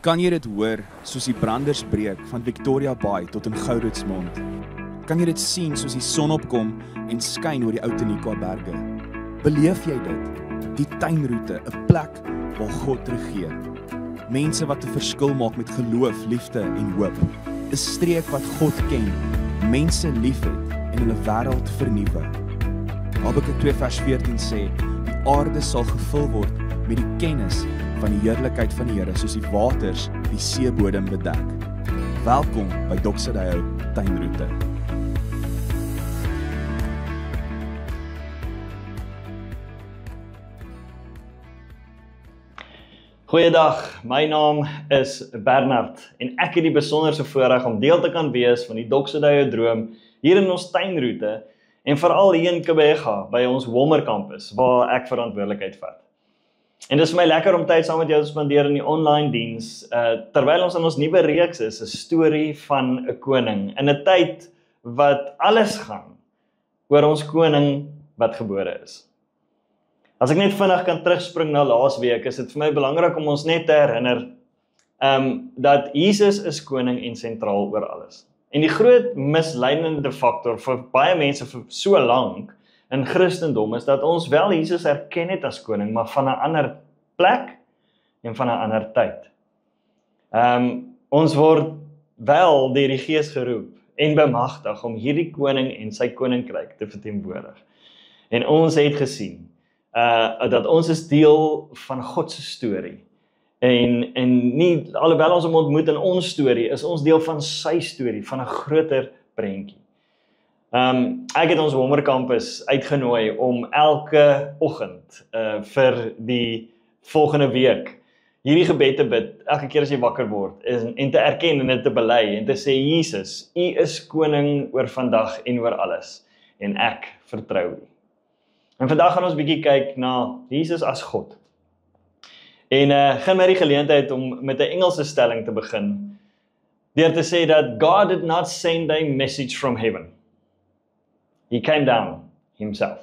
Kan jy dit hoor soos die branders breek van Victoria Bay tot in Gouritsmond? Kan jy dit sien soos die son opkom en skyn oor die Ou Tenikwa berge? Beleef jy dit? Die tuinroete, 'n plek waar God regeer. Mense wat 'n verskil maak met geloof, liefde en hoop. 'n Streek wat God ken, mense liefhet en hulle wêreld vernuwe. Habakuk 2 vers 14 sê, die aarde sal gevul word met die kennis van die heerlikheid van die Here, soos die waters die seebodem bedek. Welkom by Doxadeo Tuinroete. Goeiedag, my naam is Bernard en ek het die besonderse voorreg om deel te kan wees van die Doxadeo droom hier in ons tuinroete en veral hier in Kebega by ons Wolmer kampus waar ek verantwoordelikheid vat. En dis vir my lekker om tyd saam met jou te spandeer in die online diens, terwyl ons in ons nuwe reeks is, 'n storie van 'n koning, in 'n tyd wat alles gaan oor ons koning wat gebore is. As ek net vinnig kan terugspring na laasweek, is dit vir my belangrik om ons net te herinner dat Jesus is koning en sentraal oor alles. En die groot misleidende faktor vir baie mense vir so lank in Christendom is dat ons wel Jesus erken het as koning, maar van 'n ander plek en van 'n ander tyd. Ons word wel deur die Gees geroep en bemagtig om hierdie koning en sy koninkryk te verteenwoordig. En ons het gesien dat ons is deel van God se storie. En nie, alhoewel ons hom ontmoet in ons storie, is ons deel van sy storie, van 'n groter prentjie. Ek het ons Wolmer kampus uitgenooi om elke oggend vir die volgende week hierdie gebed te bid, elke keer as jy wakker word, en te erken en dit te bely, en te sê, Jesus, U is koning oor vandag en oor alles, en ek vertrou U. En vandag gaan ons bietjie kyk na Jesus as God. En gaan my die geleentheid om met 'n Engelse stelling te begin, deur te sê dat God did not send a message from heaven. He came down himself.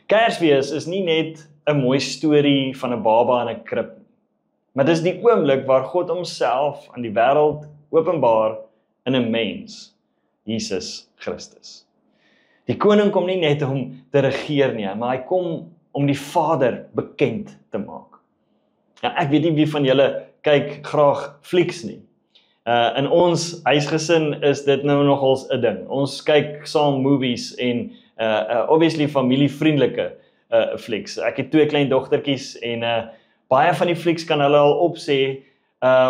Kersfees is nie net 'n mooi storie van 'n baba in 'n krib, maar dis die oomblik waar God homself aan die wêreld openbaar in 'n mens, Jesus Christus. Die koning kom nie net om te regeer nie, maar hy kom om die Vader bekend te maak. Ja, ek weet nie wie van julle kyk graag flieks nie. In ons huisgesin is dit nou nogals 'n ding. Ons kyk saam movies en obviously familievriendelike flieks. Ek het 2 klein dogtertjies en baie van die flieks kan hulle al opsê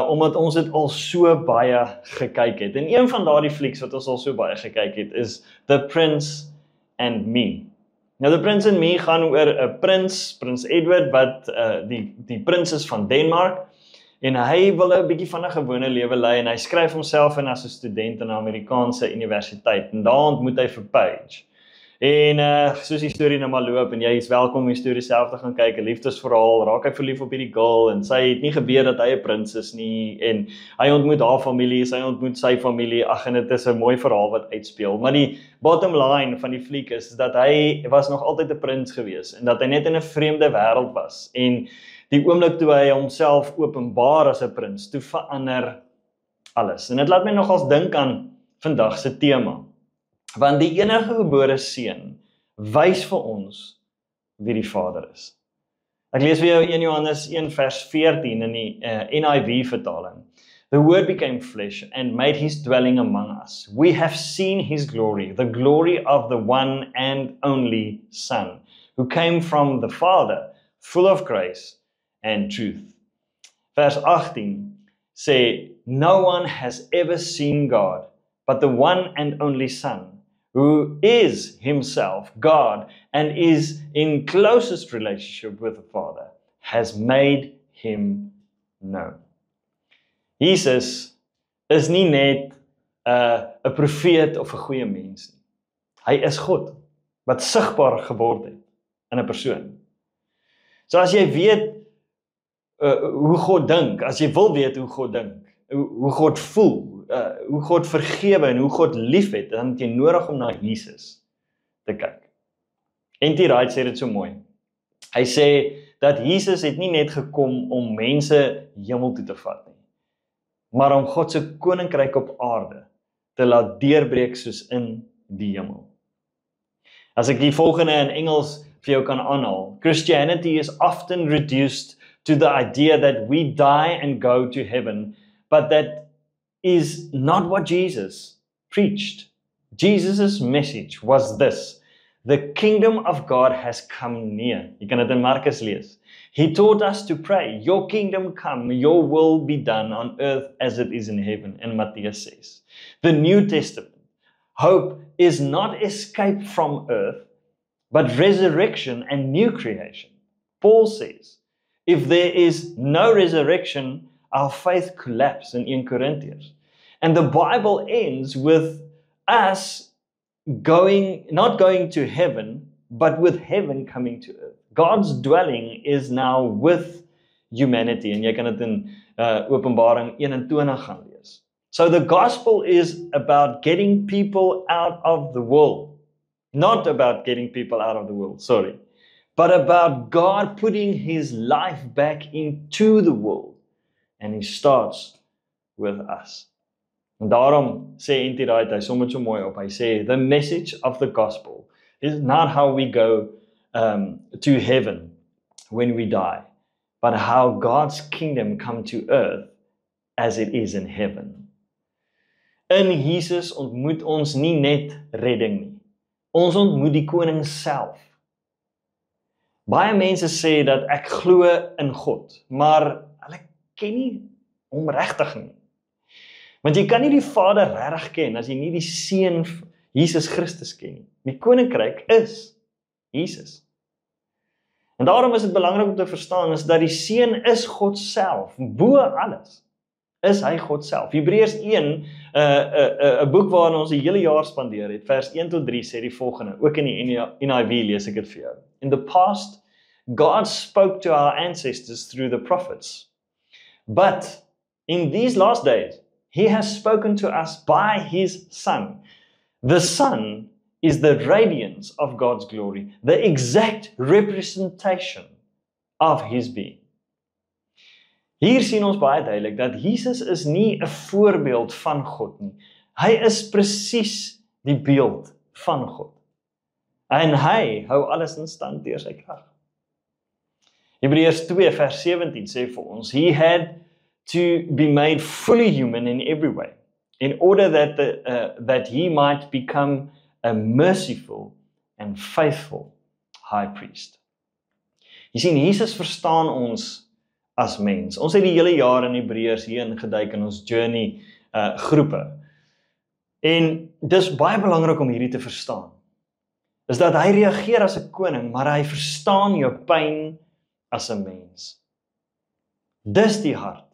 omdat ons dit al so baie gekyk het. En een van daardie flieks wat ons al so baie gekyk het is The Prince and Me. Nou, The Prince and Me gaan oor 'n Prins Edward wat die prins is van Denemark. En hy wil 'n bietjie van 'n gewone lewe lei en hy skryf homself in as 'n student in 'n Amerikaanse universiteit en daar ontmoet hy vir Paige. En soos die storie nou maar loop en jy is welkom om die storie self te gaan kyk, 'n liefdesverhaal, raak hy verlief op hierdie girl en sy het nie geweet dat hy 'n prins is nie en hy ontmoet haar familie, sy ontmoet sy familie, ag en dit is 'n mooi verhaal wat uitspeel. Maar die bottom line van die fliek is dat hy was nog altyd 'n prins gewees en dat hy net in 'n vreemde wêreld was en die oomblik toe hy homself openbaar as 'n prins, toe verander alles. En dit laat my nogals dink aan vandag se tema. Want die enige gebore seun wys vir ons wie die Vader is. Ek lees vir jou 1 Johannes 1 vers 14 in die NIV vertaling. The Word became flesh and made his dwelling among us. We have seen his glory, the glory of the one and only Son, who came from the Father, full of grace and truth. Vers 18 sê, no one has ever seen God, but the one and only Son, who is himself God and is in closest relationship with the Father, has made him known. Jesus is nie net 'n profeet of 'n goeie mens nie. Hy is God wat sigbaar geword het in 'n persoon. So as jy weet hoe God dink, as jy wil weet hoe God dink, hoe God voel, hoe God vergewe en hoe God liefhet, dan het jy nodig om na Jesus te kyk. N.T. Wright sê dit so mooi. Hy sê dat Jesus het nie net gekom om mense hemel toe te vat nie, maar om God se koninkryk op aarde te laat deurbreek soos in die hemel. As ek die volgende in Engels vir jou kan aanhaal, Christianity is often reduced to the idea that we die and go to heaven, but that is not what Jesus preached. Jesus' message was this: the kingdom of God has come near. Jy kan dit in Markus lees. He taught us to pray, your kingdom come, your will be done on earth as it is in heaven, and Matthias says. The New Testament hope is not escape from earth, but resurrection and new creation. Paul says, if there is no resurrection, our faith collapses in 1 Corinthians. And the Bible ends with us not going to heaven, but with heaven coming to earth. God's dwelling is now with humanity. En jy kan dit in Openbaring 21 gaan lees. So the gospel is about getting people out of the world. Not about getting people out of the world, sorry. But about God putting His life back into the world. And He starts with us. En daarom sê N.T. Wright, hy som dit so mooi op, hy sê, the message of the gospel is not how we go to heaven when we die, but how God's kingdom come to earth as it is in heaven. In Jesus ontmoet ons nie net redding nie. Ons ontmoet die koning self. Baie mense sê dat ek glo in God, maar hulle ken nie hom regtig nie. Want jy kan nie die Vader regtig ken as jy nie die Seun Jesus Christus ken nie. Die koninkryk is Jesus. En daarom is dit belangrik om te verstaan is dat die Seun is God self, bo alles. Is hy God self. Hebreërs 1, 'n boek waarin ons die hele jaar spandeer het, vers 1 tot 3 sê die volgende, ook in die NIV lees ek dit vir jou. In the past, God spoke to our ancestors through the prophets. But in these last days, He has spoken to us by His Son. The Son is the radiance of God's glory, the exact representation of His being. Hier sien ons baie duidelik dat Jesus is nie 'n voorbeeld van God nie. Hy is presies die beeld van God. En hy hou alles in stand deur sy krag. Hebreërs 2 vers 17 sê vir ons, He had to be made fully human in every way, in order that He might become a merciful and faithful high priest. Jy sien, Jesus verstaan ons as mens. Ons het die hele jaar in Hebreërs hier ingeduik in ons journey groepe. En dis baie belangrik om hierdie te verstaan. Is dat hy reageer as 'n koning, maar hy verstaan jou pyn as 'n mens. Dis die hart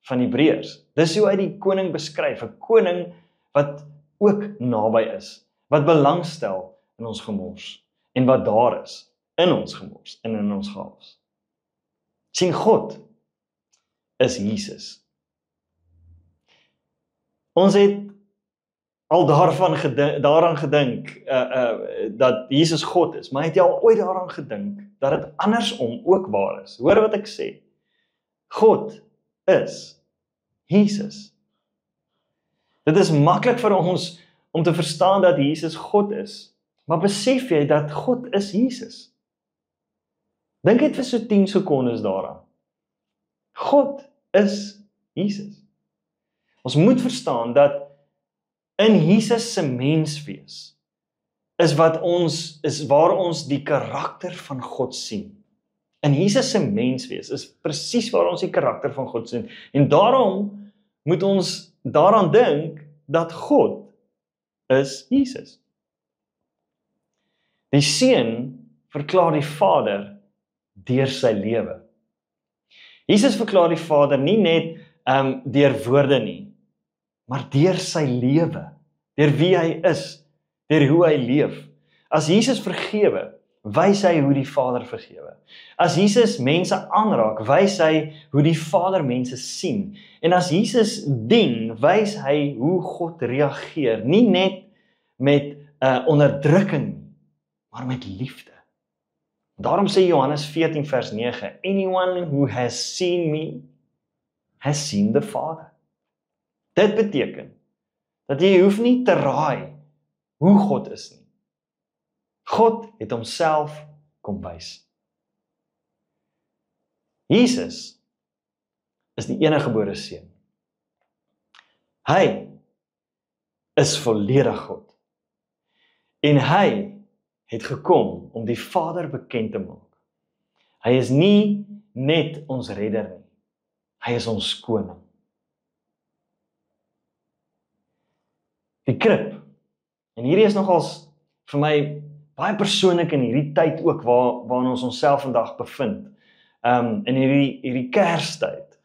van Hebreërs. Dis hoe hy die koning beskryf, 'n koning wat ook naby is, wat belangstel in ons gemors, en wat daar is, in ons gemors, en in ons chaos. Sien, God is Jesus. Ons het al daaraan gedink, dat Jesus God is, maar het jy al ooit daaraan gedink, dat het andersom ook waar is? Hoor wat ek sê, God is Jesus. Dit is maklik vir ons om te verstaan dat Jesus God is, maar besef jy dat God is Jesus? Dink net vir so 10 sekondes daaraan. God is Jesus. Ons moet verstaan dat in Jesus se menswees is waar ons die karakter van God sien. In Jesus se menswees is presies waar ons die karakter van God sien. En daarom moet ons daaraan dink dat God is Jesus. Die Seun verklaar die Vader deur sy lewe. Jesus verklaar die Vader nie net deur woorde nie, maar deur sy lewe, deur wie hy is, deur hoe hy leef. As Jesus vergewe, wys hy hoe die Vader vergewe. As Jesus mense aanraak, wys hy hoe die Vader mense sien. En as Jesus dien, wys hy hoe God reageer, nie net met onderdrukking, maar met liefde. Daarom sê Johannes 14 vers 9, anyone who has seen me, has seen the Father. Dit beteken, dat jy hoef nie te raai hoe God is nie. God het homself kom wys. Jesus is die eniggebore seun. Hy is volledig God. En hy het gekom om die Vader bekend te maak. Hy is nie net ons redder nie. Hy is ons koning. Die krib. En hierdie is nogals vir my baie persoonlik in hierdie tyd ook waarin ons onsself vandag bevind. In hierdie Kerstyd,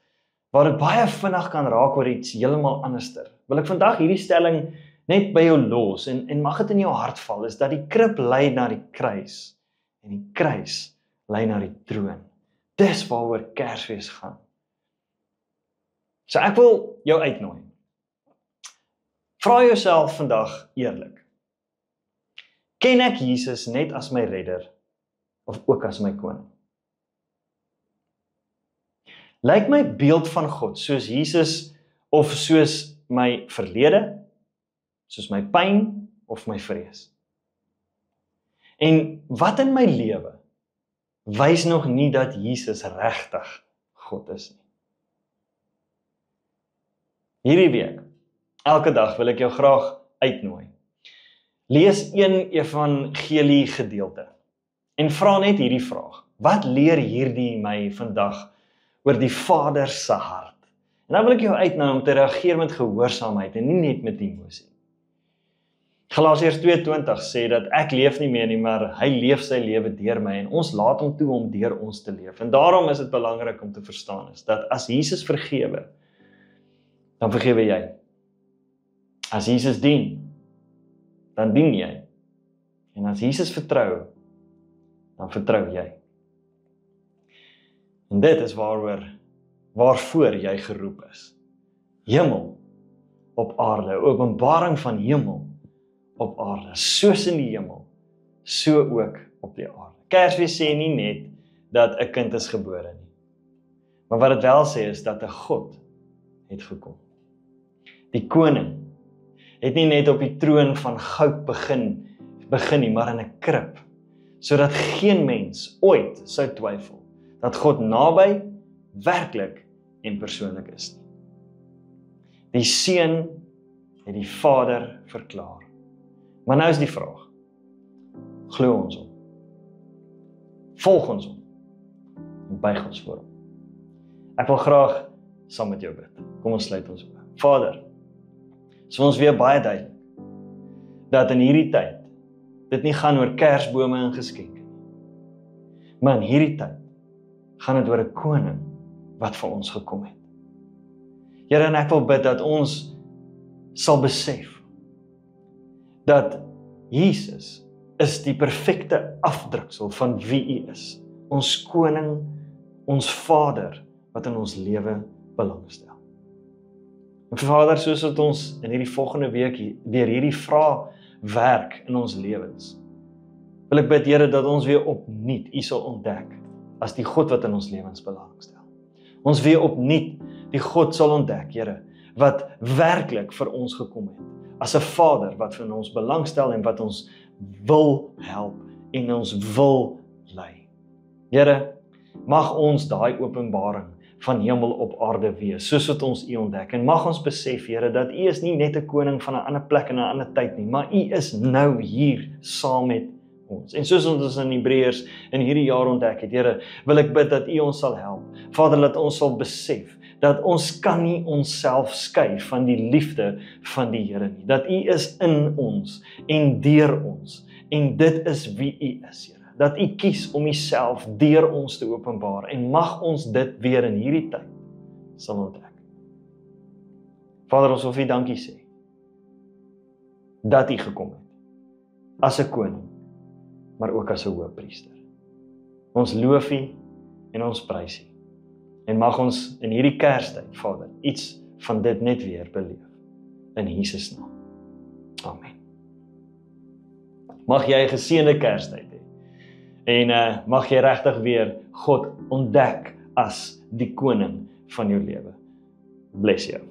waar dit baie vinnig kan raak oor iets heeltemal anderster. Wil ek vandag hierdie stelling net by jou los en mag dit in jou hart val, is dat die krib lei na die kruis en die kruis lei na die troon. Dis waaroor Kersfees gaan. So ek wil jou uitnooi. Vra jouself vandag eerlik. Ken ek Jesus net as my redder of ook as my koning? Lyk my beeld van God soos Jesus of soos my verlede, soos my pyn of my vrees? En wat in my lewe wys nog nie dat Jesus regtig God is nie? Hierdie week, elke dag wil ek jou graag uitnooi. Lees een evangelie gedeelte en vra net hierdie vraag. Wat leer hierdie my vandag oor die Vader se hart? En dan wil ek jou uitnooi om te reageer met gehoorsaamheid en nie net met emosie. Galasiërs 2:20 sê dat ek leef nie meer nie, maar hy leef sy lewe deur my en ons laat hom toe om deur ons te leef. En daarom is dit belangrik om te verstaan is dat as Jesus vergewe, dan vergewe jy. As Jesus dien, dan dien jy. En as Jesus vertrou, dan vertrou jy. En dit is waarvoor jy geroep is. Hemel op aarde, openbaring van hemel op aarde, soos in die hemel, so ook op die aarde. Kersfees sê nie net dat 'n kind is gebore nie, maar wat dit wel sê is dat 'n God het gekom. Die koning het nie net op die troon van goud begin nie, maar in 'n krib, sodat geen mens ooit sou twyfel dat God naby, werklik en persoonlik is nie. Die Seun het die Vader verklaar. Maar nou is die vraag, glo ons hom? Volg ons hom? En buig ons voor hom? Ek wil graag saam met jou bid. Kom ons sluit ons oë. Vader, is ons weer baie duidelik, dat in hierdie tyd, dit nie gaan oor kersbome en geskenke nie, maar in hierdie tyd, gaan dit oor 'n koning, wat vir ons gekom het. Here, en ek wil bid dat ons sal besef, dat Jesus is die perfekte afdruksel van wie U is. Ons koning, ons Vader, wat in ons lewe belangstel. En Vader, soos wat ons in hierdie volgende week deur hierdie vrae werk in ons lewens, wil ek bid, Here, dat ons weer opnuut U sal ontdek as die God wat in ons lewens belangstel. Ons weer opnuut die God sal ontdek, Here, wat werklik vir ons gekom het, as 'n Vader wat vir ons belangstel en wat ons wil help en ons wil lei. Here, mag ons daai openbaring van hemel op aarde wees, soos wat ons U ontdek, en mag ons besef, Here, dat U is nie net 'n koning van 'n ander plek en 'n ander tyd nie, maar U is nou hier saam met ons. En soos ons in Hebreërs in hierdie jaar ontdek het, Here, wil ek bid dat U ons sal help. Vader, dat ons sal besef dat ons kan nie onsself skei van die liefde van die Here nie. Dat U is in ons en deur ons. En dit is wie U is, Here. Dat U kies om Uself deur ons te openbaar. En mag ons dit weer in hierdie tyd sal ontdek. Vader, ons wil vir U dankie sê dat U gekom het as 'n koning, maar ook as 'n hoëpriester. Ons loof U en ons prys U. En mag ons in hierdie Kerstyd, Vader, iets van dit net weer beleef. In Jesus naam. Amen. Mag jy 'n geseënde Kerstyd hê. En mag jy regtig weer God ontdek as die koning van jou lewe. Bless jou.